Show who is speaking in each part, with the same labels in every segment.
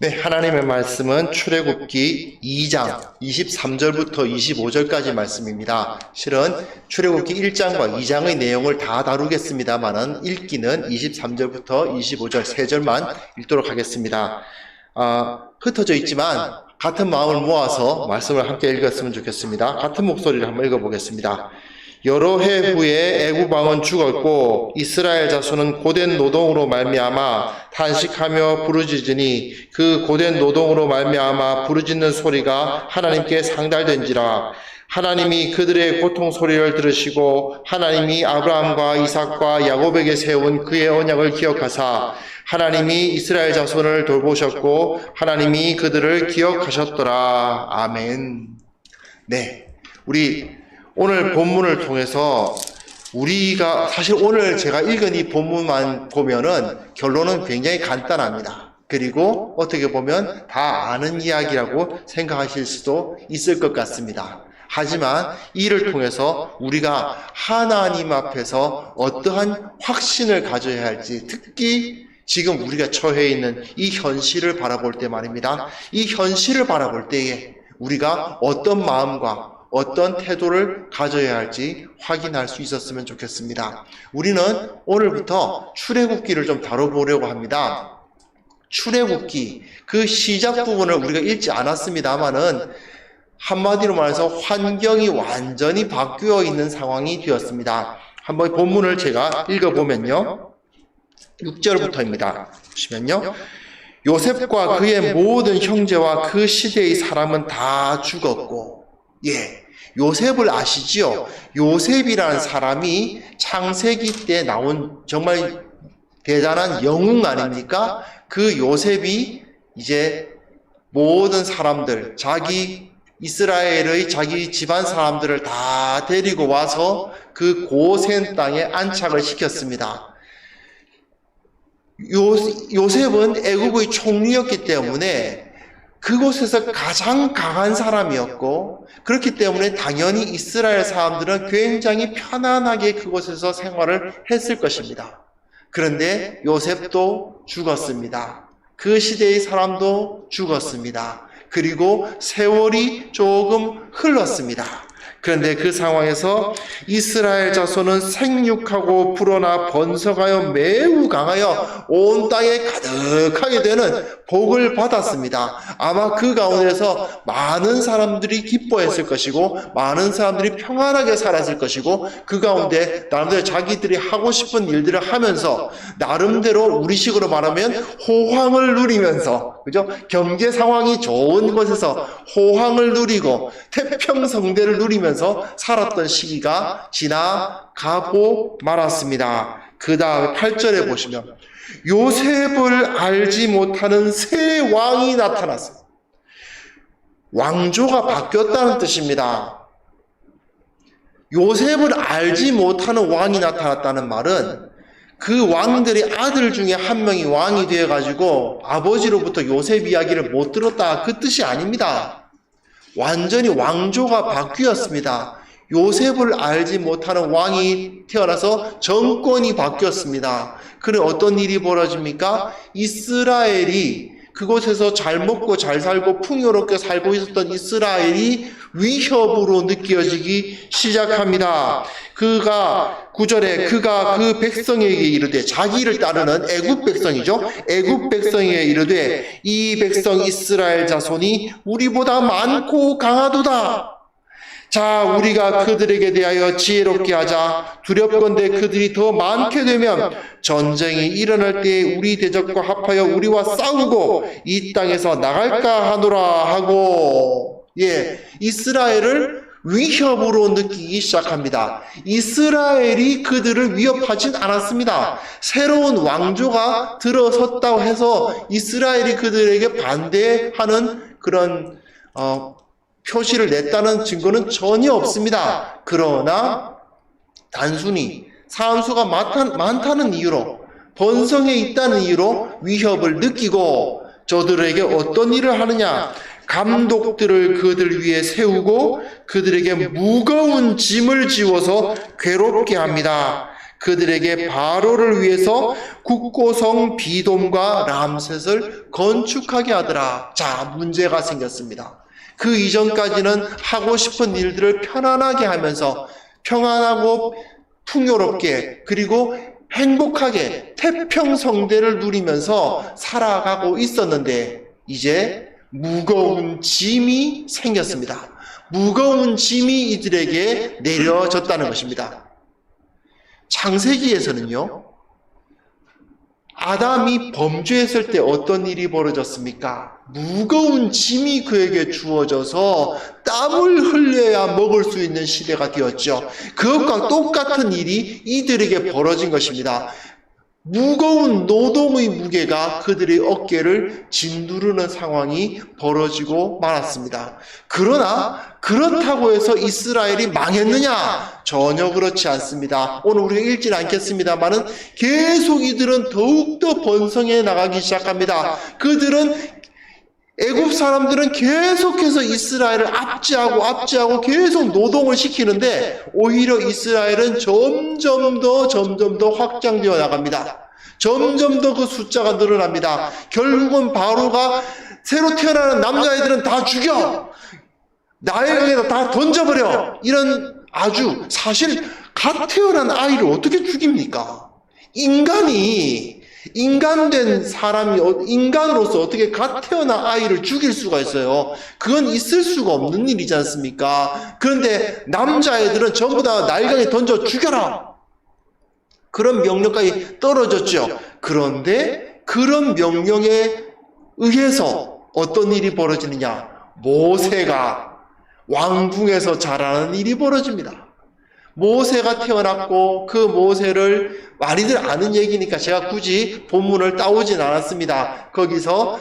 Speaker 1: 네, 하나님의 말씀은 출애굽기 2장 23절부터 25절까지 말씀입니다. 실은 출애굽기 1장과 2장의 내용을 다 다루겠습니다만은 읽기는 23절부터 25절 3절만 읽도록 하겠습니다. 흩어져 있지만 같은 마음을 모아서 말씀을 함께 읽었으면 좋겠습니다. 같은 목소리를 한번 읽어보겠습니다. 여러 해 후에 애굽 왕은 죽었고 이스라엘 자손은 고된 노동으로 말미암아 탄식하며 부르짖으니 그 고된 노동으로 말미암아 부르짖는 소리가 하나님께 상달된지라. 하나님이 그들의 고통 소리를 들으시고 하나님이 아브라함과 이삭과 야곱에게 세운 그의 언약을 기억하사 하나님이 이스라엘 자손을 돌보셨고 하나님이 그들을 기억하셨더라. 아멘. 네, 우리 오늘 본문을 통해서 우리가 사실 오늘 제가 읽은 이 본문만 보면은 결론은 굉장히 간단합니다. 그리고 어떻게 보면 다 아는 이야기라고 생각하실 수도 있을 것 같습니다. 하지만 이를 통해서 우리가 하나님 앞에서 어떠한 확신을 가져야 할지, 특히 지금 우리가 처해 있는 이 현실을 바라볼 때 말입니다. 이 현실을 바라볼 때에 우리가 어떤 마음과 어떤 태도를 가져야 할지 확인할 수 있었으면 좋겠습니다. 우리는 오늘부터 출애굽기를 좀 다뤄보려고 합니다. 출애굽기, 그 시작 부분을 우리가 읽지 않았습니다만은 한마디로 말해서 환경이 완전히 바뀌어 있는 상황이 되었습니다. 한번 본문을 제가 읽어보면요. 6절부터입니다. 보시면요. 요셉과 그의 모든 형제와 그 시대의 사람은 다 죽었고, 요셉을 아시지요? 요셉이라는 사람이 창세기 때 나온 정말 대단한 영웅 아닙니까? 그 요셉이 이제 모든 사람들, 이스라엘의 자기 집안 사람들을 다 데리고 와서 그 고센 땅에 안착을 시켰습니다. 요셉은 애굽의 총리였기 때문에 그곳에서 가장 강한 사람이었고, 그렇기 때문에 당연히 이스라엘 사람들은 굉장히 편안하게 그곳에서 생활을 했을 것입니다. 그런데 요셉도 죽었습니다. 그 시대의 사람도 죽었습니다. 그리고 세월이 조금 흘렀습니다. 그런데 그 상황에서 이스라엘 자손은 생육하고 불어나 번성하여 매우 강하여 온 땅에 가득하게 되는 복을 받았습니다. 아마 그 가운데서 많은 사람들이 기뻐했을 것이고 많은 사람들이 평안하게 살았을 것이고 그 가운데 나름대로 자기들이 하고 싶은 일들을 하면서 나름대로 우리식으로 말하면 호황을 누리면서, 그죠? 경제 상황이 좋은 곳에서 호황을 누리고 태평성대를 누리면서 살았던 시기가 지나가고 말았습니다. 그 다음 8절에 보시면 요셉을 알지 못하는 새 왕이 나타났어요. 왕조가 바뀌었다는 뜻입니다. 요셉을 알지 못하는 왕이 나타났다는 말은 그 왕들의 아들 중에 한 명이 왕이 되어가지고 아버지로부터 요셉 이야기를 못 들었다, 그 뜻이 아닙니다. 완전히 왕조가 바뀌었습니다. 요셉을 알지 못하는 왕이 태어나서 정권이 바뀌었습니다. 그럼 어떤 일이 벌어집니까? 이스라엘이, 그곳에서 잘 먹고 잘 살고 풍요롭게 살고 있었던 이스라엘이 위협으로 느껴지기 시작합니다. 9절에 그가 그 백성에게 이르되, 자기를 따르는 애굽 백성이죠. 애굽 백성에게 이르되 이 백성 이스라엘 자손이 우리보다 많고 강하도다. 자, 우리가 그들에게 대하여 지혜롭게 하자. 두렵건대 그들이 더 많게 되면 전쟁이 일어날 때에 우리 대적과 합하여 우리와 싸우고 이 땅에서 나갈까 하노라 하고, 이스라엘을 위협으로 느끼기 시작합니다. 이스라엘이 그들을 위협하진 않았습니다. 새로운 왕조가 들어섰다고 해서 이스라엘이 그들에게 반대하는 그런 표시를 냈다는 증거는 전혀 없습니다. 그러나 단순히 사람수가 많다는 이유로, 번성에 있다는 이유로 위협을 느끼고 저들에게 어떤 일을 하느냐? 감독들을 그들 위에 세우고 그들에게 무거운 짐을 지워서 괴롭게 합니다. 그들에게 바로를 위해서 국고성 비돔과 람셋을 건축하게 하더라. 자, 문제가 생겼습니다. 그 이전까지는 하고 싶은 일들을 편안하게 하면서 평안하고 풍요롭게 그리고 행복하게 태평성대를 누리면서 살아가고 있었는데 이제 무거운 짐이 생겼습니다. 무거운 짐이 이들에게 내려졌다는 것입니다. 창세기에서는요, 아담이 범죄했을 때 어떤 일이 벌어졌습니까? 무거운 짐이 그에게 주어져서 땀을 흘려야 먹을 수 있는 시대가 되었죠. 그것과 똑같은 일이 이들에게 벌어진 것입니다. 무거운 노동의 무게가 그들의 어깨를 짓누르는 상황이 벌어지고 말았습니다. 그러나 그렇다고 해서 이스라엘이 망했느냐? 전혀 그렇지 않습니다. 오늘 우리가 읽지는 않겠습니다만은 계속 이들은 더욱더 번성해 나가기 시작합니다. 애굽 사람들은 계속해서 이스라엘을 압제하고 계속 노동을 시키는데 오히려 이스라엘은 점점 더 확장되어 나갑니다. 점점 더 그 숫자가 늘어납니다. 결국은 바로가 새로 태어나는 남자애들은 다 죽여! 나일강에다 다 던져버려! 이런 아주 사실 갓 태어난 아이를 어떻게 죽입니까? 인간된 사람이 인간으로서 어떻게 갓 태어난 아이를 죽일 수가 있어요? 그건 있을 수가 없는 일이지 않습니까? 그런데 남자애들은 전부 다 나일강에 던져 죽여라! 그런 명령까지 떨어졌죠. 그런데 그런 명령에 의해서 어떤 일이 벌어지느냐? 모세가 왕궁에서 자라는 일이 벌어집니다. 모세가 태어났고 그 모세를 많이들 아는 얘기니까 제가 굳이 본문을 따오진 않았습니다. 거기서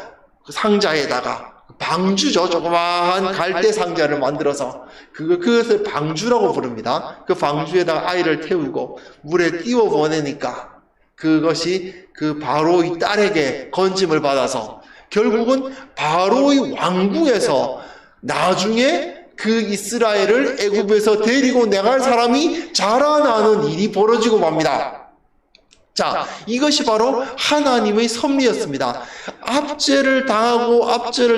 Speaker 1: 상자에다가 방주죠. 조그마한 갈대 상자를 만들어서 그것을 방주라고 부릅니다. 그 방주에다가 아이를 태우고 물에 띄워 보내니까 그것이 그 바로의 딸에게 건짐을 받아서 결국은 바로의 왕궁에서 나중에 그 이스라엘을 애굽에서 데리고 나갈 사람이 자라나는 일이 벌어지고 맙니다. 자, 이것이 바로 하나님의 섭리였습니다. 압제를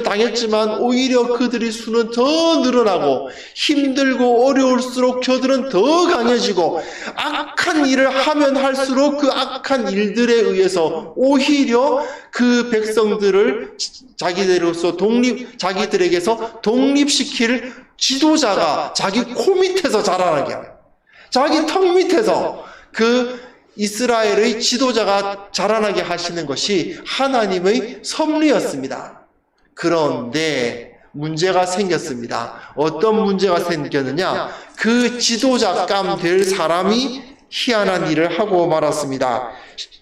Speaker 1: 당했지만 오히려 그들의 수는 더 늘어나고 힘들고 어려울수록 저들은 더 강해지고 악한 일을 하면 할수록 그 악한 일들에 의해서 오히려 그 백성들을 자기들에게서 독립시킬 지도자가 자기 코 밑에서 자라나게 해요. 자기 턱 밑에서 그 이스라엘의 지도자가 자라나게 하시는 것이 하나님의 섭리였습니다. 그런데 문제가 생겼습니다. 어떤 문제가 생겼느냐? 그 지도자감 될 사람이 희한한 일을 하고 말았습니다.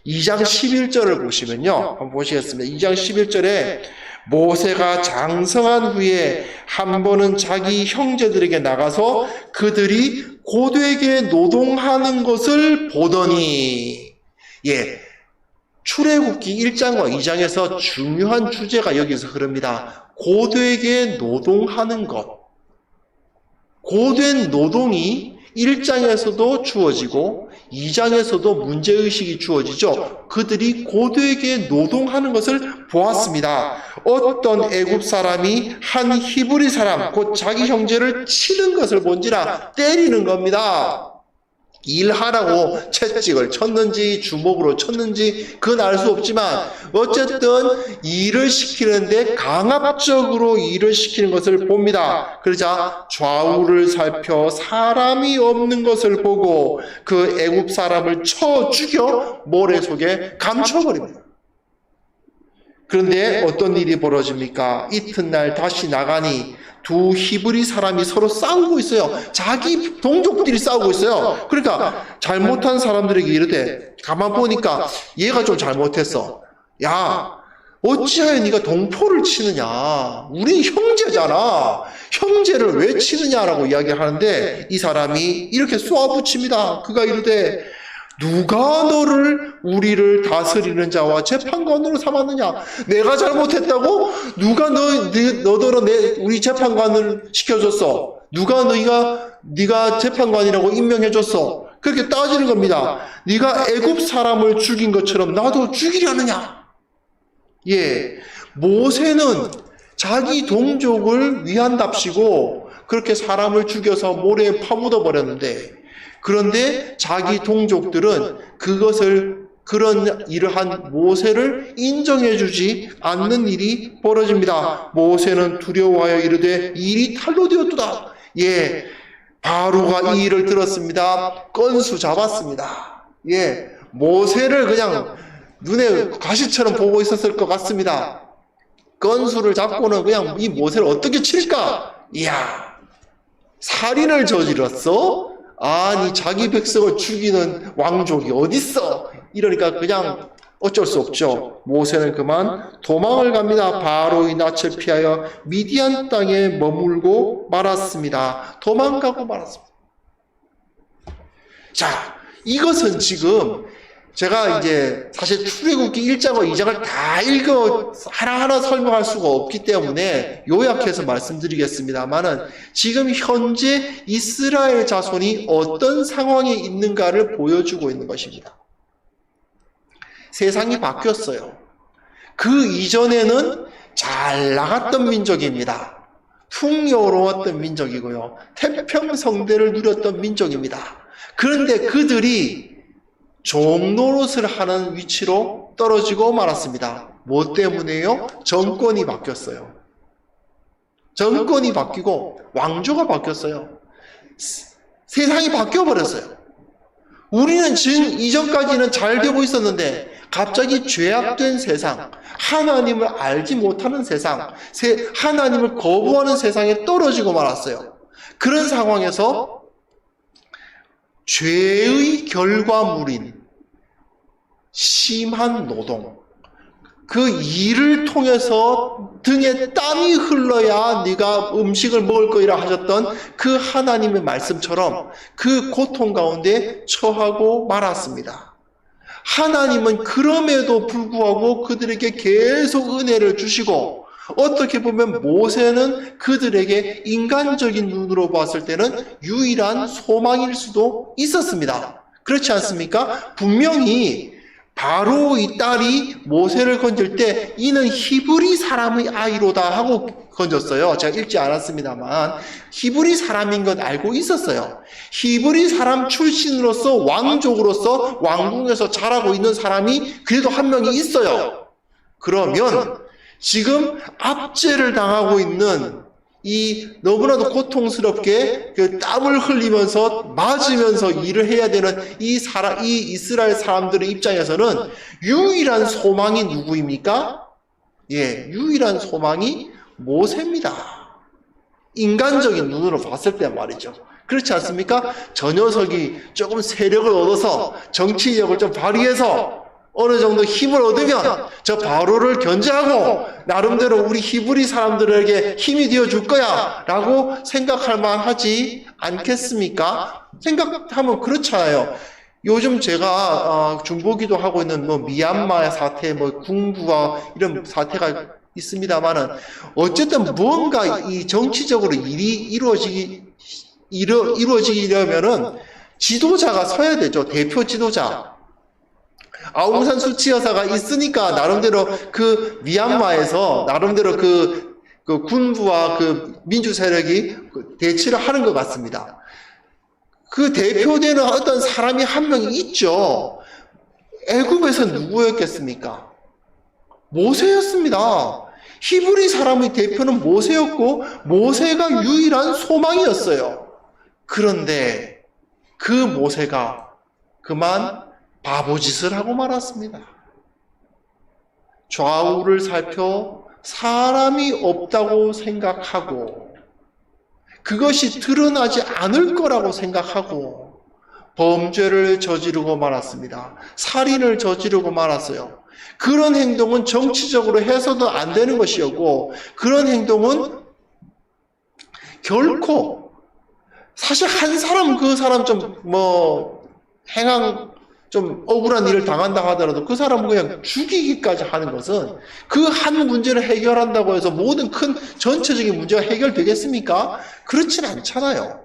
Speaker 1: 2장 11절을 보시면요. 한번 보시겠습니다. 2장 11절에 모세가 장성한 후에 한 번은 자기 형제들에게 나가서 그들이 고되게 노동하는 것을 보더니, 출애굽기 1장과 2장에서 중요한 주제가 여기서 흐릅니다. 고되게 노동하는 것. 고된 노동이 1장에서도 주어지고 2장에서도 문제의식이 주어지죠. 그들이 고되게 노동하는 것을 보았습니다. 어떤 애굽 사람이 한 히브리 사람, 곧 자기 형제를 치는 것을 본지라 때리는 겁니다. 일하라고 채찍을 쳤는지 주먹으로 쳤는지 그건 알 수 없지만 어쨌든 일을 시키는데 강압적으로 일을 시키는 것을 봅니다. 그러자 좌우를 살펴 사람이 없는 것을 보고 그 애굽 사람을 쳐 죽여 모래 속에 감춰버립니다. 그런데 어떤 일이 벌어집니까? 이튿날 다시 나가니 두 히브리 사람이 서로 싸우고 있어요. 자기 동족들이 싸우고 있어요. 그러니까 잘못한 사람들에게 이르되, 가만 보니까 얘가 좀 잘못했어. 야, 어찌하여 네가 동포를 치느냐? 우린 형제잖아. 형제를 왜 치느냐라고 이야기하는데 이 사람이 이렇게 쏘아붙입니다. 그가 이르되, 누가 너를 우리를 다스리는 자와 재판관으로 삼았느냐? 내가 잘못했다고? 누가 너더러 우리 재판관을 시켜줬어? 누가 네가 재판관이라고 임명해줬어? 그렇게 따지는 겁니다. 네가 애굽 사람을 죽인 것처럼 나도 죽이려느냐? 예, 모세는 자기 동족을 위한답시고 그렇게 사람을 죽여서 모래에 파묻어 버렸는데, 그런데 자기 동족들은 그런 일을 한 모세를 인정해주지 않는 일이 벌어집니다. 모세는 두려워하여 이르되 일이 탈로 되었도다. 예, 바로가 이 일을 들었습니다. 건수 잡았습니다. 예, 모세를 그냥 눈에 가시처럼 보고 있었을 것 같습니다. 건수를 잡고는 그냥 이 모세를 어떻게 칠까? 이야, 살인을 저질렀어? 아니, 자기 백성을 죽이는 왕족이 어딨어? 이러니까 그냥 어쩔 수 없죠. 모세는 그만 도망을 갑니다. 바로의 낯을 피하여 미디안 땅에 머물고 말았습니다. 도망가고 말았습니다. 자, 이것은 지금 제가 이제 사실 출애굽기 1장과 2장을 다 읽어 하나하나 설명할 수가 없기 때문에 요약해서 말씀드리겠습니다만은, 지금 현재 이스라엘 자손이 어떤 상황에 있는가를 보여주고 있는 것입니다. 세상이 바뀌었어요. 그 이전에는 잘 나갔던 민족입니다. 풍요로웠던 민족이고요. 태평성대를 누렸던 민족입니다. 그런데 그들이 종노릇을 하는 위치로 떨어지고 말았습니다. 뭐 때문에요? 정권이 바뀌었어요. 정권이 바뀌고 왕조가 바뀌었어요. 세상이 바뀌어버렸어요. 우리는 지금 이전까지는 잘 되고 있었는데 갑자기 죄악된 세상, 하나님을 알지 못하는 세상, 하나님을 거부하는 세상에 떨어지고 말았어요. 그런 상황에서 죄의 결과물인 심한 노동, 그 일을 통해서 등에 땀이 흘러야 네가 음식을 먹을 거이라 하셨던 그 하나님의 말씀처럼 그 고통 가운데 처하고 말았습니다. 하나님은 그럼에도 불구하고 그들에게 계속 은혜를 주시고, 어떻게 보면 모세는 그들에게 인간적인 눈으로 봤을 때는 유일한 소망일 수도 있었습니다. 그렇지 않습니까? 분명히 바로의 딸이 모세를 건질 때 이는 히브리 사람의 아이로다 하고 건졌어요. 제가 읽지 않았습니다만 히브리 사람인 건 알고 있었어요. 히브리 사람 출신으로서 왕족으로서 왕궁에서 자라고 있는 사람이 그래도 한 명이 있어요. 그러면 지금 압제를 당하고 있는 이 너무나도 고통스럽게 그 땀을 흘리면서 맞으면서 일을 해야 되는 이 이스라엘 사람들의 입장에서는 유일한 소망이 누구입니까? 예, 유일한 소망이 모세입니다. 인간적인 눈으로 봤을 때 말이죠. 그렇지 않습니까? 저 녀석이 조금 세력을 얻어서 정치력을 좀 발휘해서 어느 정도 힘을 얻으면 저 바로를 견제하고 나름대로 우리 히브리 사람들에게 힘이 되어줄 거야 라고 생각할 만하지 않겠습니까? 생각하면 그렇잖아요. 요즘 제가 중보기도 하고 있는 미얀마의 사태, 궁부와 이런 사태가 있습니다만은 어쨌든 뭔가 이 정치적으로 일이 이루어지려면은 지도자가 서야 되죠. 대표 지도자. 아웅산 수치 여사가 있으니까 나름대로 그 미얀마에서 나름대로 그 군부와 그 민주 세력이 대치를 하는 것 같습니다. 그 대표되는 어떤 사람이 한 명이 있죠. 애굽에서 누구였겠습니까? 모세였습니다. 히브리 사람의 대표는 모세였고 모세가 유일한 소망이었어요. 그런데 그 모세가 그만 바보짓을 하고 말았습니다. 좌우를 살펴 사람이 없다고 생각하고 그것이 드러나지 않을 거라고 생각하고 범죄를 저지르고 말았습니다. 살인을 저지르고 말았어요. 그런 행동은 정치적으로 해서도 안 되는 것이었고 그런 행동은 결코 사실 한 사람 그 사람 좀 좀 억울한 일을 당한다 하더라도 그 사람을 그냥 죽이기까지 하는 것은 그 한 문제를 해결한다고 해서 모든 큰 전체적인 문제가 해결되겠습니까? 그렇진 않잖아요.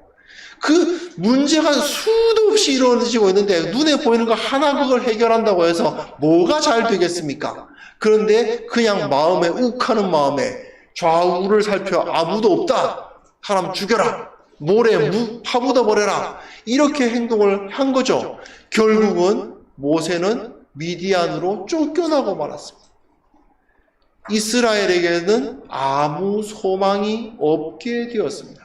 Speaker 1: 그 문제가 수도 없이 이루어지고 있는데 눈에 보이는 거 하나 그걸 해결한다고 해서 뭐가 잘 되겠습니까? 그런데 그냥 마음에 욱하는 마음에 좌우를 살펴 아무도 없다. 사람 죽여라. 모래 파묻어 버려라. 이렇게 행동을 한 거죠. 결국은 모세는 미디안으로 쫓겨나고 말았습니다. 이스라엘에게는 아무 소망이 없게 되었습니다.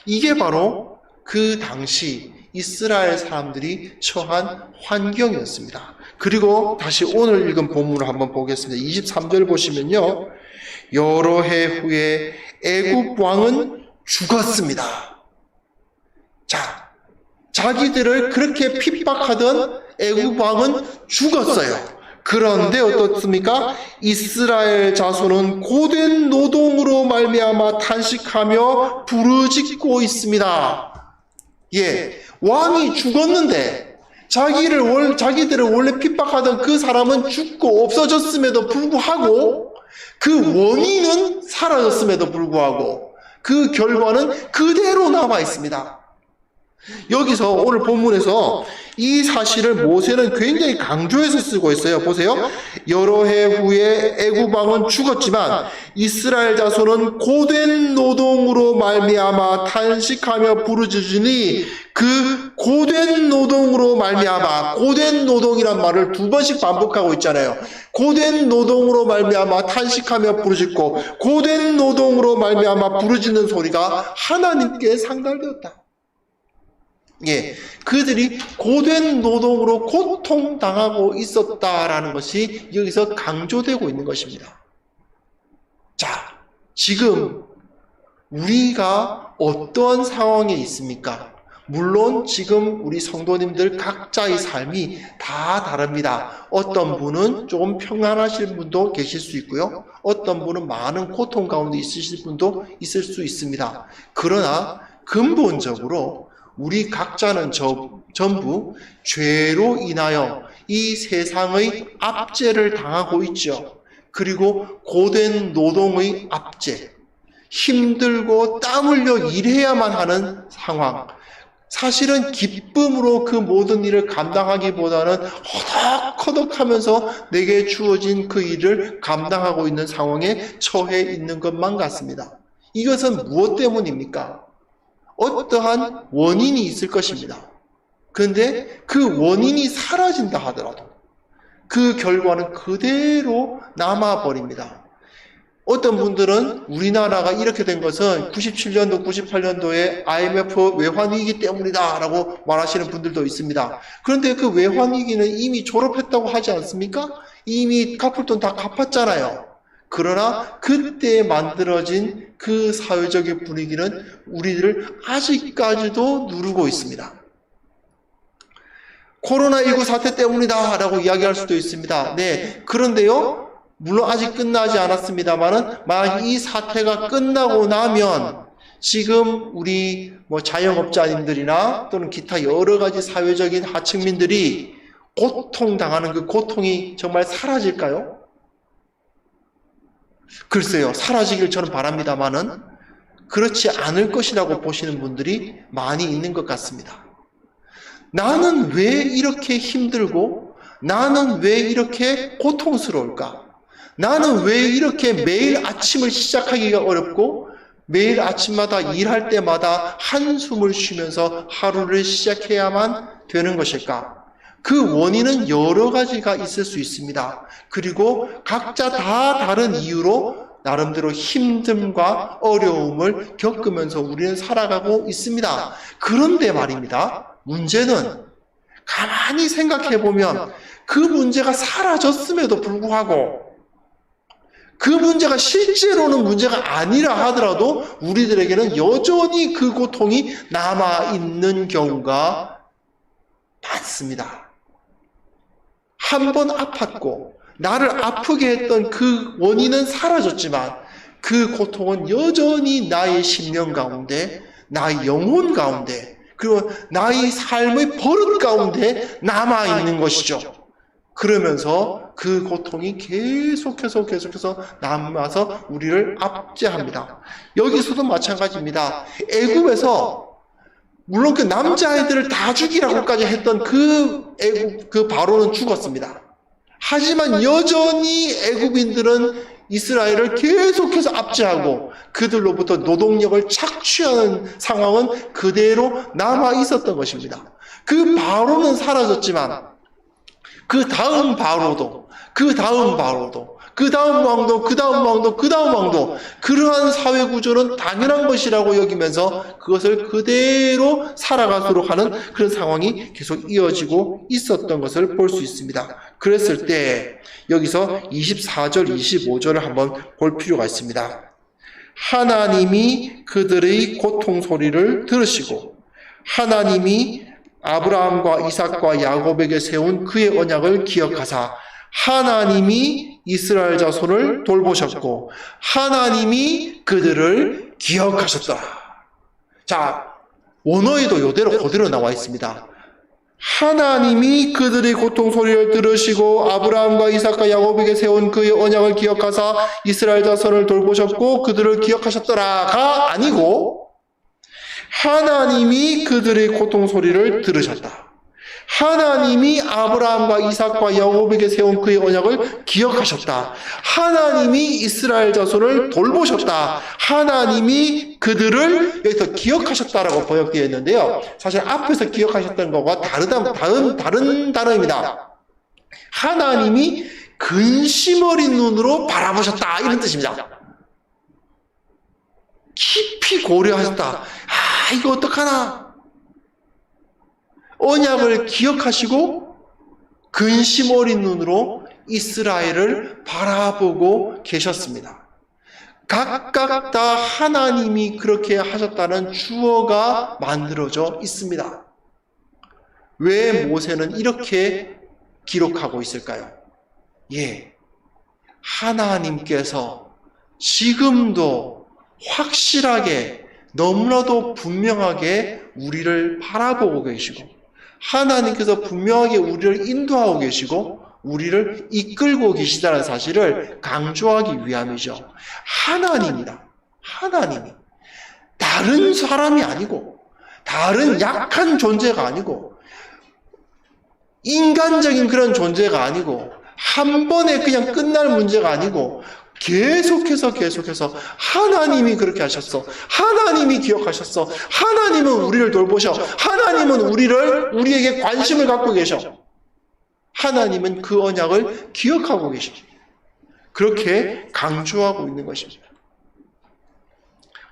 Speaker 1: 이게 바로 그 당시 이스라엘 사람들이 처한 환경이었습니다. 그리고 다시 오늘 읽은 본문을 한번 보겠습니다. 23절 보시면요. 여러 해 후에 애굽 왕은 죽었습니다. 자, 자기들을 그렇게 핍박하던 애굽 왕은 죽었어요. 그런데 어떻습니까? 이스라엘 자손은 고된 노동으로 말미암아 탄식하며 부르짖고 있습니다. 예, 왕이 죽었는데 자기들을 원래 핍박하던 그 사람은 죽고 없어졌음에도 불구하고 그 원인은 사라졌음에도 불구하고 그 결과는 그대로 남아 있습니다. 여기서 오늘 본문에서 이 사실을 모세는 굉장히 강조해서 쓰고 있어요. 보세요. 여러 해 후에 애굽 왕은 죽었지만 이스라엘 자손은 고된 노동으로 말미암아 탄식하며 부르짖으니 그 고된 노동으로 말미암아, 고된 노동이란 말을 2번씩 반복하고 있잖아요. 고된 노동으로 말미암아 탄식하며 부르짖고 고된 노동으로 말미암아 부르짖는 소리가 하나님께 상달되었다. 예, 그들이 고된 노동으로 고통당하고 있었다라는 것이 여기서 강조되고 있는 것입니다. 자, 지금 우리가 어떤 상황에 있습니까? 물론 지금 우리 성도님들 각자의 삶이 다 다릅니다. 어떤 분은 조금 평안하실 분도 계실 수 있고요. 어떤 분은 많은 고통 가운데 있으실 분도 있을 수 있습니다. 그러나 근본적으로 우리 각자는 전부 죄로 인하여 이 세상의 압제를 당하고 있죠. 그리고 고된 노동의 압제, 힘들고 땀 흘려 일해야만 하는 상황. 사실은 기쁨으로 그 모든 일을 감당하기보다는 허덕허덕하면서 내게 주어진 그 일을 감당하고 있는 상황에 처해 있는 것만 같습니다. 이것은 무엇 때문입니까? 어떠한 원인이 있을 것입니다. 그런데 그 원인이 사라진다 하더라도 그 결과는 그대로 남아버립니다. 어떤 분들은 우리나라가 이렇게 된 것은 97년도, 98년도에 IMF 외환위기 때문이다 라고 말하시는 분들도 있습니다. 그런데 그 외환위기는 이미 졸업했다고 하지 않습니까? 이미 갚을 돈 다 갚았잖아요. 그러나 그때 만들어진 그 사회적인 분위기는 우리들을 아직까지도 누르고 있습니다. 코로나19 사태 때문이다 라고 이야기할 수도 있습니다. 네, 그런데요, 물론 아직 끝나지 않았습니다만은 만약 이 사태가 끝나고 나면 지금 우리 자영업자님들이나 또는 기타 여러 가지 사회적인 하층민들이 고통당하는 그 고통이 정말 사라질까요? 글쎄요, 사라지길 저는 바랍니다만은 그렇지 않을 것이라고 보시는 분들이 많이 있는 것 같습니다. 나는 왜 이렇게 힘들고 나는 왜 이렇게 고통스러울까? 나는 왜 이렇게 매일 아침을 시작하기가 어렵고 매일 아침마다 일할 때마다 한숨을 쉬면서 하루를 시작해야만 되는 것일까? 그 원인은 여러 가지가 있을 수 있습니다. 그리고 각자 다 다른 이유로 나름대로 힘듦과 어려움을 겪으면서 우리는 살아가고 있습니다. 그런데 말입니다. 문제는 가만히 생각해보면 그 문제가 사라졌음에도 불구하고 그 문제가 실제로는 문제가 아니라 하더라도 우리들에게는 여전히 그 고통이 남아있는 경우가 많습니다. 한 번 아팠고 나를 아프게 했던 그 원인은 사라졌지만 그 고통은 여전히 나의 심령 가운데, 나의 영혼 가운데, 그리고 나의 삶의 버릇 가운데 남아있는 것이죠. 그러면서 그 고통이 계속해서 남아서 우리를 압제합니다. 여기서도 마찬가지입니다. 애굽에서 물론 그 남자아이들을 다 죽이라고까지 했던 그 바로는 죽었습니다. 하지만 여전히 애굽인들은 이스라엘을 계속해서 압제하고 그들로부터 노동력을 착취하는 상황은 그대로 남아 있었던 것입니다. 그 바로는 사라졌지만 그 다음 바로도, 그 다음 바로도, 그 다음 왕도, 그 다음 왕도, 그 다음 왕도 그러한 사회 구조는 당연한 것이라고 여기면서 그것을 그대로 살아가도록 하는 그런 상황이 계속 이어지고 있었던 것을 볼 수 있습니다. 그랬을 때 여기서 24절, 25절을 한번 볼 필요가 있습니다. 하나님이 그들의 고통 소리를 들으시고 하나님이 아브라함과 이삭과 야곱에게 세운 그의 언약을 기억하사 하나님이 이스라엘 자손을 돌보셨고 하나님이 그들을 기억하셨더라. 자, 원어에도 이대로 그대로 나와 있습니다. 하나님이 그들의 고통 소리를 들으시고 아브라함과 이삭과 야곱에게 세운 그의 언약을 기억하사 이스라엘 자손을 돌보셨고 그들을 기억하셨더라가 아니고 하나님이 그들의 고통 소리를 들으셨다. 하나님이 아브라함과 이삭과 야곱에게 세운 그의 언약을 기억하셨다. 하나님이 이스라엘 자손을 돌보셨다. 하나님이 그들을 여기서 기억하셨다라고 번역되어 있는데요. 사실 앞에서 기억하셨던 것과 다른 단어입니다. 하나님이 근심 어린 눈으로 바라보셨다 이런 뜻입니다. 깊이 고려하셨다. 이거 어떡하나? 언약을 기억하시고 근심 어린 눈으로 이스라엘을 바라보고 계셨습니다. 각각 다 하나님이 그렇게 하셨다는 주어가 만들어져 있습니다. 왜 모세는 이렇게 기록하고 있을까요? 하나님께서 지금도 확실하게 너무나도 분명하게 우리를 바라보고 계시고 하나님께서 분명하게 우리를 인도하고 계시고 우리를 이끌고 계시다는 사실을 강조하기 위함이죠. 하나님이다. 하나님이 다른 사람이 아니고 다른 약한 존재가 아니고 인간적인 그런 존재가 아니고 한 번에 그냥 끝날 문제가 아니고 계속해서 하나님이 그렇게 하셨어. 하나님이 기억하셨어. 하나님은 우리를 돌보셔. 하나님은 우리에게 관심을 갖고 계셔. 하나님은 그 언약을 기억하고 계셔. 그렇게 강조하고 있는 것입니다.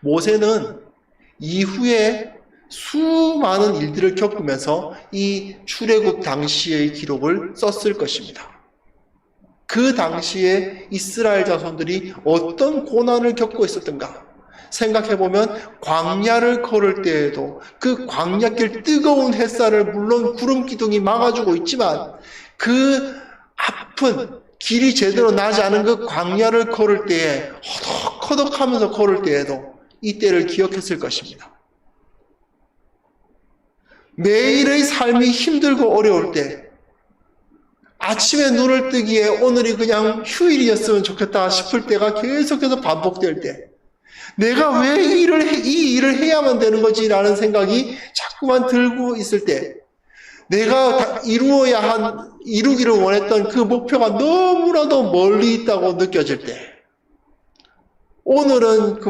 Speaker 1: 모세는 이후에 수많은 일들을 겪으면서 이 출애굽 당시의 기록을 썼을 것입니다. 그 당시에 이스라엘 자손들이 어떤 고난을 겪고 있었던가 생각해보면 광야를 걸을 때에도 그 광야길 뜨거운 햇살을 물론 구름 기둥이 막아주고 있지만 그 아픈 길이 제대로 나지 않은 그 광야를 걸을 때에 허덕허덕하면서 걸을 때에도 이때를 기억했을 것입니다. 매일의 삶이 힘들고 어려울 때 아침에 눈을 뜨기에 오늘이 그냥 휴일이었으면 좋겠다 싶을 때가 계속해서 반복될 때 내가 왜 이 일을 해야만 되는 거지? 라는 생각이 자꾸만 들고 있을 때 내가 이루기를 원했던 그 목표가 너무나도 멀리 있다고 느껴질 때 오늘만은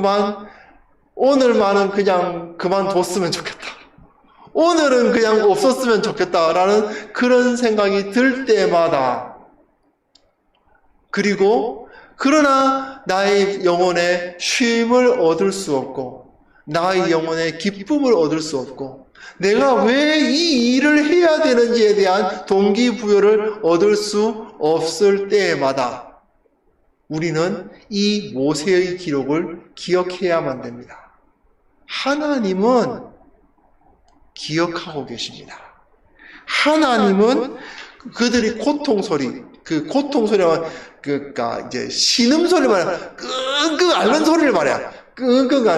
Speaker 1: 그냥 그만뒀으면 좋겠다. 오늘은 그냥 없었으면 좋겠다라는 그런 생각이 들 때마다 그러나 나의 영혼에 쉼을 얻을 수 없고 나의 영혼에 기쁨을 얻을 수 없고 내가 왜 이 일을 해야 되는지에 대한 동기부여를 얻을 수 없을 때마다 우리는 이 모세의 기록을 기억해야만 됩니다. 하나님은 기억하고 계십니다. 하나님은 그들이 고통 소리만 그러니까 이제 신음소리를 말해요. 끙끙 앓는 소리를 말해요. 끙끙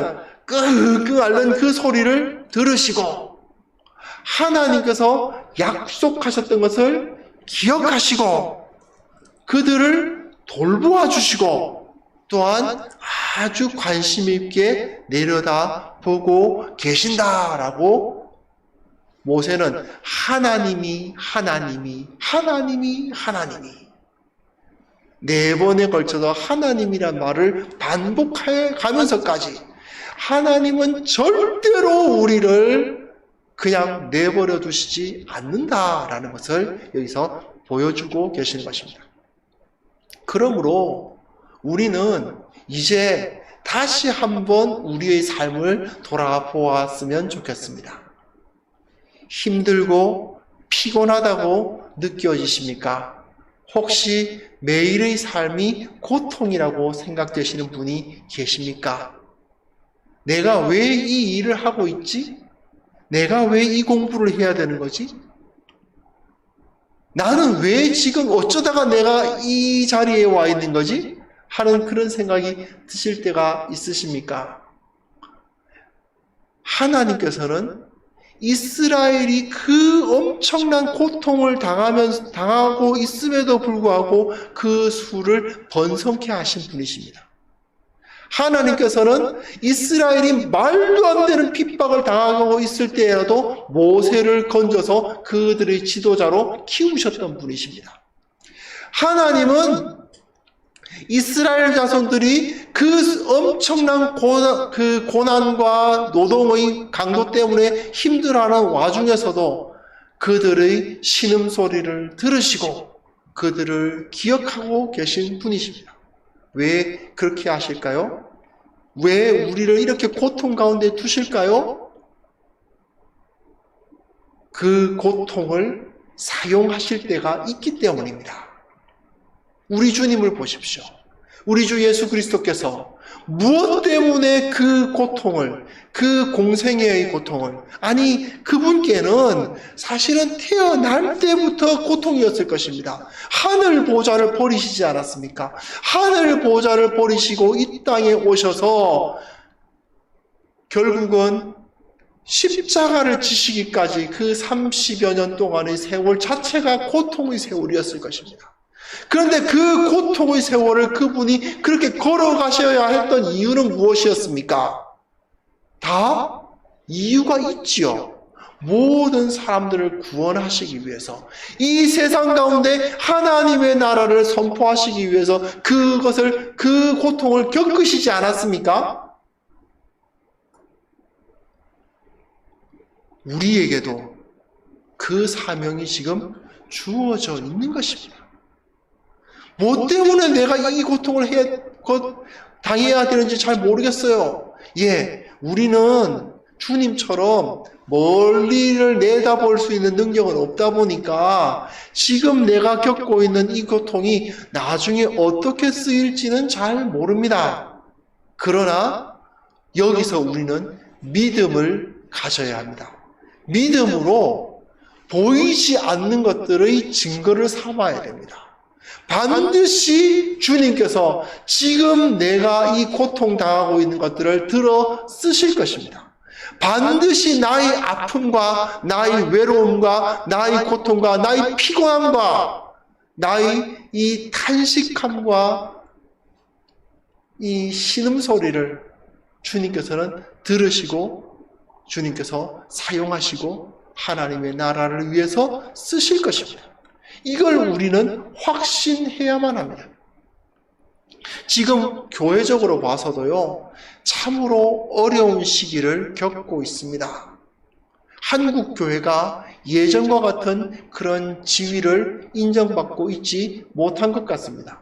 Speaker 1: 앓는 그 소리를 들으시고 하나님께서 약속하셨던 것을 기억하시고 그들을 돌보아 주시고 또한 아주 관심 있게 내려다보고 계신다라고 모세는 하나님이 4번에 걸쳐서 하나님이란 말을 반복해 가면서까지 하나님은 절대로 우리를 그냥 내버려 두시지 않는다라는 것을 여기서 보여주고 계시는 것입니다. 그러므로 우리는 이제 다시 한번 우리의 삶을 돌아보았으면 좋겠습니다. 힘들고 피곤하다고 느껴지십니까? 혹시 매일의 삶이 고통이라고 생각되시는 분이 계십니까? 내가 왜 이 일을 하고 있지? 내가 왜 이 공부를 해야 되는 거지? 나는 왜 지금 어쩌다가 내가 이 자리에 와 있는 거지? 하는 그런 생각이 드실 때가 있으십니까? 하나님께서는 이스라엘이 그 엄청난 고통을 당하고 있음에도 불구하고 그 수를 번성케 하신 분이십니다. 하나님께서는 이스라엘이 말도 안 되는 핍박을 당하고 있을 때라도 모세를 건져서 그들의 지도자로 키우셨던 분이십니다. 하나님은 이스라엘 자손들이 그 엄청난 고난과 노동의 강도 때문에 힘들어하는 와중에서도 그들의 신음소리를 들으시고 그들을 기억하고 계신 분이십니다. 왜 그렇게 하실까요? 왜 우리를 이렇게 고통 가운데 두실까요? 그 고통을 사용하실 때가 있기 때문입니다. 우리 주님을 보십시오. 우리 주 예수 그리스도께서 무엇 때문에 그 고통을, 그 공생애의 고통을, 아니 그분께는 사실은 태어날 때부터 고통이었을 것입니다. 하늘 보좌를 버리시지 않았습니까? 하늘 보좌를 버리시고 이 땅에 오셔서 결국은 십자가를 지시기까지 그 30여 년 동안의 세월 자체가 고통의 세월이었을 것입니다. 그런데 그 고통의 세월을 그분이 그렇게 걸어가셔야 했던 이유는 무엇이었습니까? 다 이유가 있지요. 모든 사람들을 구원하시기 위해서, 이 세상 가운데 하나님의 나라를 선포하시기 위해서 그 고통을 겪으시지 않았습니까? 우리에게도 그 사명이 지금 주어져 있는 것입니다. 뭐 때문에 내가 이 고통을 당해야 되는지 잘 모르겠어요. 우리는 주님처럼 멀리를 내다볼 수 있는 능력은 없다 보니까 지금 내가 겪고 있는 이 고통이 나중에 어떻게 쓰일지는 잘 모릅니다. 그러나 여기서 우리는 믿음을 가져야 합니다. 믿음으로 보이지 않는 것들의 증거를 삼아야 됩니다. 반드시 주님께서 지금 내가 이 고통당하고 있는 것들을 들어 쓰실 것입니다. 반드시 나의 아픔과 나의 외로움과 나의 고통과 나의 피곤함과 나의 이 탄식함과 이 신음소리를 주님께서는 들으시고 주님께서 사용하시고 하나님의 나라를 위해서 쓰실 것입니다. 이걸 우리는 확신해야만 합니다. 지금 교회적으로 봐서도요, 참으로 어려운 시기를 겪고 있습니다. 한국 교회가 예전과 같은 그런 지위를 인정받고 있지 못한 것 같습니다.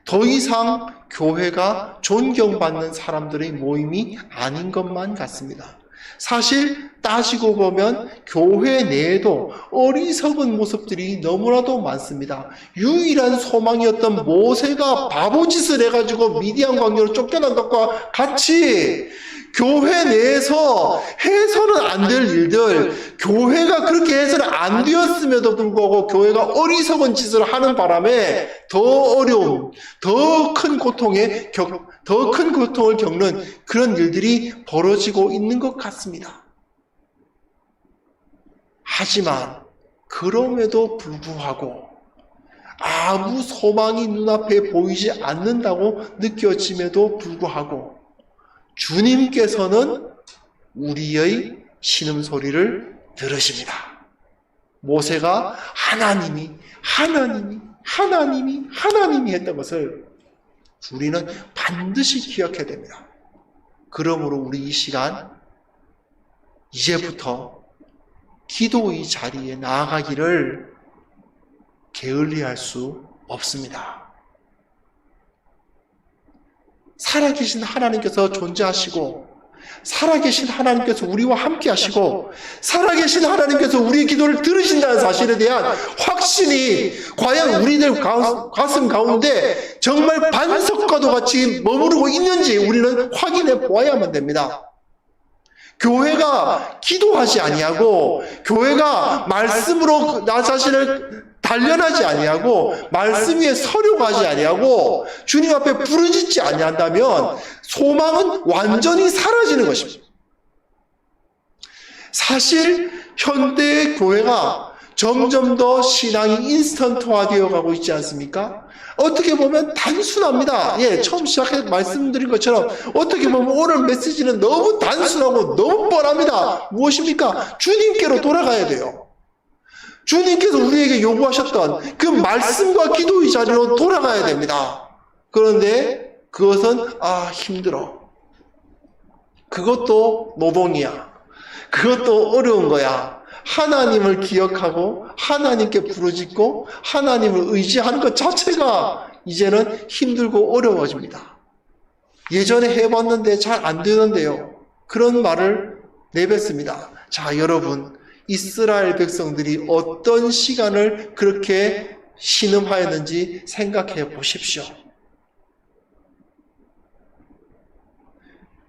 Speaker 1: 더 이상 교회가 존경받는 사람들의 모임이 아닌 것만 같습니다. 사실 따지고 보면 교회 내에도 어리석은 모습들이 너무나도 많습니다. 유일한 소망이었던 모세가 바보짓을 해가지고 미디안 광야로 쫓겨난 것과 같이 교회 내에서 해서는 안 될 일들, 교회가 그렇게 해서는 안 되었음에도 불구하고 교회가 어리석은 짓을 하는 바람에 더 어려움, 더 큰 고통을 겪는 그런 일들이 벌어지고 있는 것 같습니다. 하지만 그럼에도 불구하고 아무 소망이 눈앞에 보이지 않는다고 느껴짐에도 불구하고 주님께서는 우리의 신음소리를 들으십니다. 모세가 하나님이 했던 것을 우리는 반드시 기억해야 됩니다. 그러므로 우리 이 시간 이제부터 기도의 자리에 나아가기를 게을리할 수 없습니다. 살아계신 하나님께서 존재하시고 살아계신 하나님께서 우리와 함께 하시고 살아계신 하나님께서 우리의 기도를 들으신다는 사실에 대한 확신이 과연 우리들 가슴 가운데 정말 반석과도 같이 머무르고 있는지 우리는 확인해 보아야만 됩니다. 교회가 기도하지 아니하고 교회가 말씀으로 나 자신을 단련하지 아니하고 말씀 위에 서려고 하지 아니하고 주님 앞에 부르짖지 아니한다면 소망은 완전히 사라지는 것입니다. 사실 현대의 교회가 점점 더 신앙이 인스턴트화되어 가고 있지 않습니까? 어떻게 보면 단순합니다. 처음 시작해 말씀드린 것처럼 어떻게 보면 오늘 메시지는 너무 단순하고 너무 뻔합니다. 무엇입니까? 주님께로 돌아가야 돼요. 주님께서 우리에게 요구하셨던 그 말씀과 기도의 자리로 돌아가야 됩니다. 그런데 그것은 힘들어. 그것도 노동이야. 그것도 어려운 거야. 하나님을 기억하고 하나님께 부르짖고 하나님을 의지하는 것 자체가 이제는 힘들고 어려워집니다. 예전에 해봤는데 잘 안 되는데요. 그런 말을 내뱉습니다. 자, 여러분, 이스라엘 백성들이 어떤 시간을 그렇게 신음하였는지 생각해 보십시오.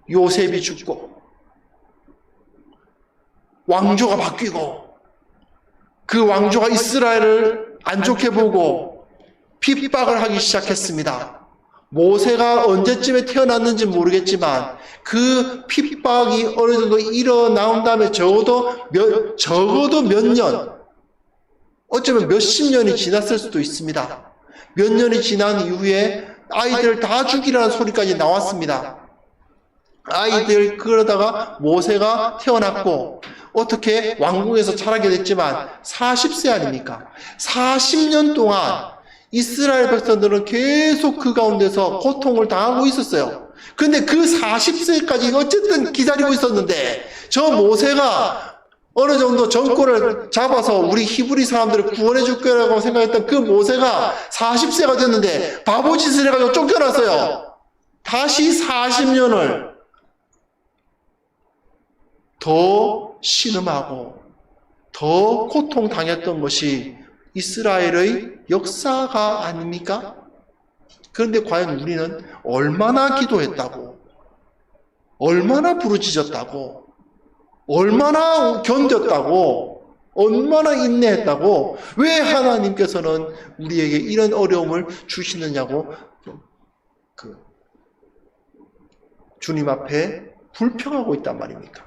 Speaker 1: 요셉이 죽고 왕조가 바뀌고 그 왕조가 이스라엘을 안 좋게 보고 핍박을 하기 시작했습니다. 모세가 언제쯤에 태어났는지 모르겠지만 그 핍박이 어느 정도 일어나온 다음에 적어도 몇 년, 어쩌면 몇십 년이 지났을 수도 있습니다. 몇 년이 지난 이후에 아이들 다 죽이라는 소리까지 나왔습니다. 아이들 그러다가 모세가 태어났고 어떻게 왕궁에서 자라게 됐지만 40세 아닙니까? 40년 동안 이스라엘 백성들은 계속 그 가운데서 고통을 당하고 있었어요. 근데 그 40세까지 어쨌든 기다리고 있었는데 저 모세가 어느 정도 정권을 잡아서 우리 히브리 사람들을 구원해 줄 거라고 생각했던 그 모세가 40세가 됐는데 바보짓을 해가지고 쫓겨났어요. 다시 40년을 더 신음하고 더 고통당했던 것이 이스라엘의 역사가 아닙니까? 그런데 과연 우리는 얼마나 기도했다고, 얼마나 부르짖었다고, 얼마나 견뎠다고, 얼마나 인내했다고, 왜 하나님께서는 우리에게 이런 어려움을 주시느냐고 주님 앞에 불평하고 있단 말입니까?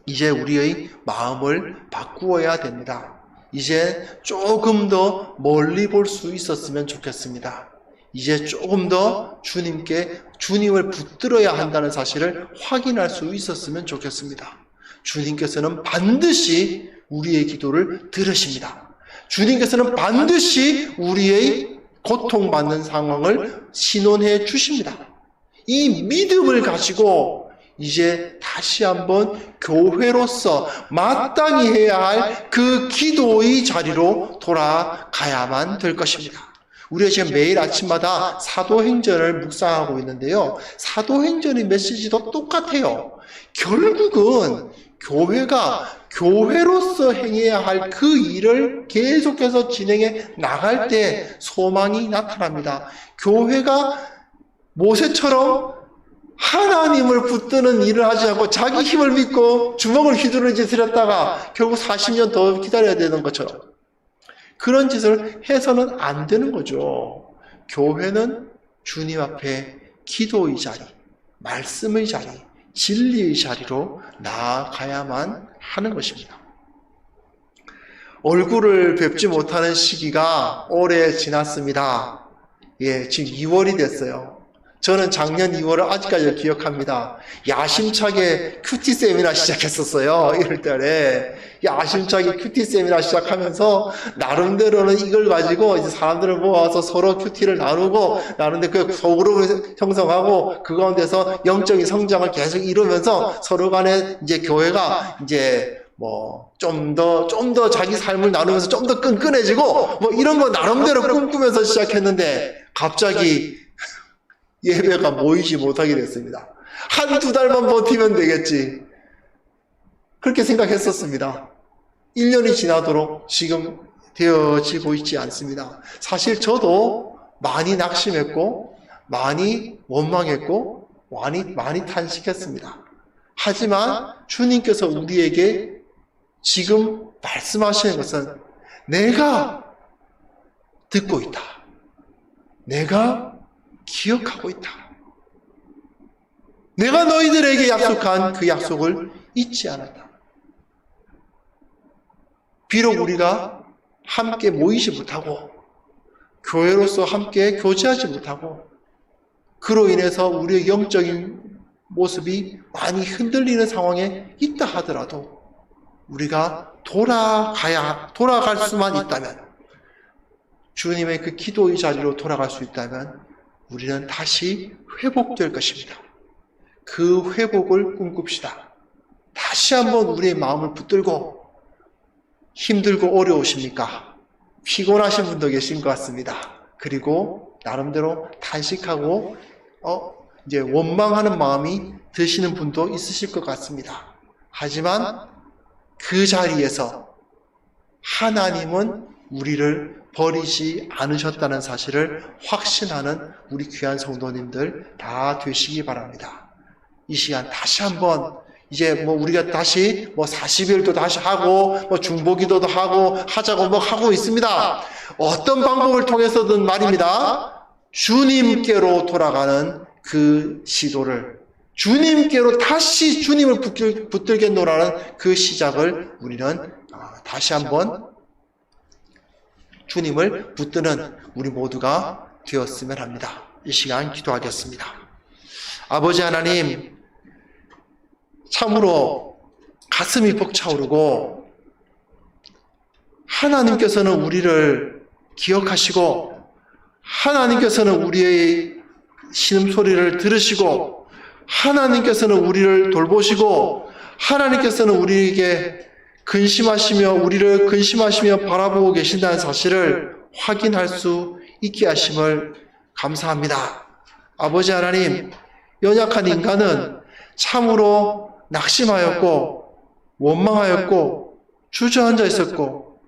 Speaker 1: 이제 우리의 마음을 바꾸어야 됩니다. 이제 조금 더 멀리 볼 수 있었으면 좋겠습니다. 이제 조금 더 주님을 붙들어야 한다는 사실을 확인할 수 있었으면 좋겠습니다. 주님께서는 반드시 우리의 기도를 들으십니다. 주님께서는 반드시 우리의 고통받는 상황을 신원해 주십니다. 이 믿음을 가지고 이제 다시 한번 교회로서 마땅히 해야 할 그 기도의 자리로 돌아가야만 될 것입니다. 우리가 지금 매일 아침마다 사도행전을 묵상하고 있는데요. 사도행전의 메시지도 똑같아요. 결국은 교회가 교회로서 행해야 할 그 일을 계속해서 진행해 나갈 때 소망이 나타납니다. 교회가 모세처럼 하나님을 붙드는 일을 하지 않고 자기 힘을 믿고 주먹을 휘두르는 짓을 했다가 결국 40년 더 기다려야 되는 것처럼 그런 짓을 해서는 안 되는 거죠. 교회는 주님 앞에 기도의 자리, 말씀의 자리, 진리의 자리로 나아가야만 하는 것입니다. 얼굴을 뵙지 못하는 시기가 오래 지났습니다. 예, 지금 2월이 됐어요. 저는 작년 2월을 아직까지 기억합니다. 야심차게 큐티 세미나 시작했었어요. 1월달에. 야심차게 큐티 세미나 시작하면서 나름대로는 이걸 가지고 이제 사람들을 모아서 서로 큐티를 나누는데 그 소그룹을 형성하고 그 가운데서 영적인 성장을 계속 이루면서 서로 간에 이제 교회가 이제 좀 더 자기 삶을 나누면서 좀 더 끈끈해지고 이런 거 나름대로 꿈꾸면서 시작했는데 갑자기 예배가 모이지 못하게 됐습니다. 한두 달만 버티면 되겠지. 그렇게 생각했었습니다. 1년이 지나도록 지금 되어지고 있지 않습니다. 사실 저도 많이 낙심했고, 많이 원망했고, 많이 탄식했습니다. 하지만 주님께서 우리에게 지금 말씀하시는 것은 내가 듣고 있다. 내가 기억하고 있다. 내가 너희들에게 약속한 그 약속을 잊지 않았다. 비록 우리가 함께 모이지 못하고 교회로서 함께 교제하지 못하고 그로 인해서 우리의 영적인 모습이 많이 흔들리는 상황에 있다 하더라도 우리가 돌아갈 수만 있다면, 주님의 그 기도의 자리로 돌아갈 수 있다면 우리는 다시 회복될 것입니다. 그 회복을 꿈꿉시다. 다시 한번 우리의 마음을 붙들고, 힘들고 어려우십니까? 피곤하신 분도 계신 것 같습니다. 그리고 나름대로 탄식하고 이제 원망하는 마음이 드시는 분도 있으실 것 같습니다. 하지만 그 자리에서 하나님은 우리를 버리지 않으셨다는 사실을 확신하는 우리 귀한 성도님들 다 되시기 바랍니다. 이 시간 다시 한번 이제 우리가 다시 40일도 다시 하고 중보기도도 하자고 하고 있습니다. 어떤 방법을 통해서든 말입니다. 주님께로 돌아가는 그 시도를, 주님께로 다시 주님을 붙들겠노라는 그 시작을 우리는 다시 한번 주님을 붙드는 우리 모두가 되었으면 합니다. 이 시간 기도하겠습니다. 아버지 하나님, 참으로 가슴이 벅차오르고 하나님께서는 우리를 기억하시고 하나님께서는 우리의 신음소리를 들으시고 하나님께서는 우리를 돌보시고 하나님께서는 우리에게 우리를 근심하시며 바라보고 계신다는 사실을 확인할 수 있게 하심을 감사합니다. 아버지 하나님, 연약한 인간은 참으로 낙심하였고 원망하였고 주저앉아 있었고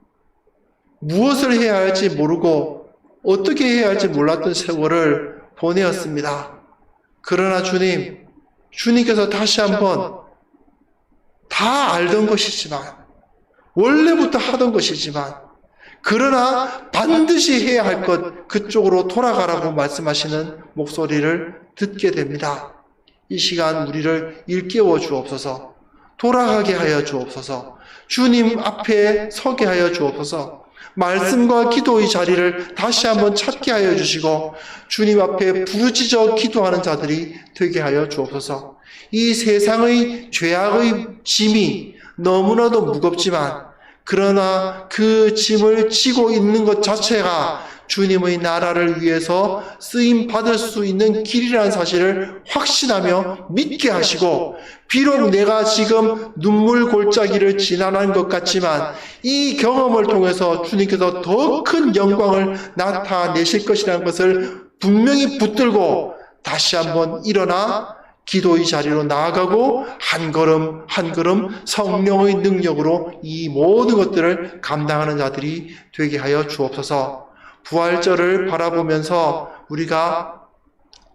Speaker 1: 무엇을 해야 할지 모르고 어떻게 해야 할지 몰랐던 세월을 보내었습니다. 그러나 주님께서 다시 한번 다 알던 것이지만, 원래부터 하던 것이지만, 그러나 반드시 해야 할 것, 그쪽으로 돌아가라고 말씀하시는 목소리를 듣게 됩니다. 이 시간 우리를 일깨워 주옵소서, 돌아가게 하여 주옵소서, 주님 앞에 서게 하여 주옵소서, 말씀과 기도의 자리를 다시 한번 찾게 하여 주시고 주님 앞에 부르짖어 기도하는 자들이 되게 하여 주옵소서. 이 세상의 죄악의 짐이 너무나도 무겁지만, 그러나 그 짐을 지고 있는 것 자체가 주님의 나라를 위해서 쓰임 받을 수 있는 길이라는 사실을 확신하며 믿게 하시고, 비록 내가 지금 눈물 골짜기를 지나는 것 같지만 이 경험을 통해서 주님께서 더 큰 영광을 나타내실 것이라는 것을 분명히 붙들고 다시 한번 일어나 기도의 자리로 나아가고 한 걸음 한 걸음 성령의 능력으로 이 모든 것들을 감당하는 자들이 되게 하여 주옵소서. 부활절을 바라보면서 우리가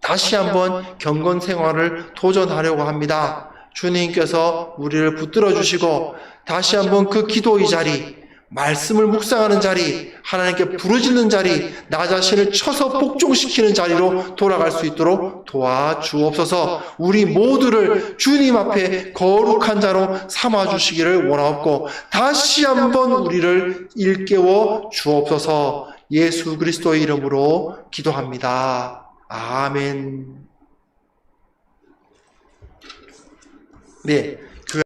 Speaker 1: 다시 한번 경건 생활을 도전하려고 합니다. 주님께서 우리를 붙들어 주시고 다시 한번 그 기도의 자리, 말씀을 묵상하는 자리, 하나님께 부르짖는 자리, 나 자신을 쳐서 복종시키는 자리로 돌아갈 수 있도록 도와주옵소서. 우리 모두를 주님 앞에 거룩한 자로 삼아주시기를 원하옵고 다시 한번 우리를 일깨워 주옵소서. 예수 그리스도의 이름으로 기도합니다. 아멘. 네.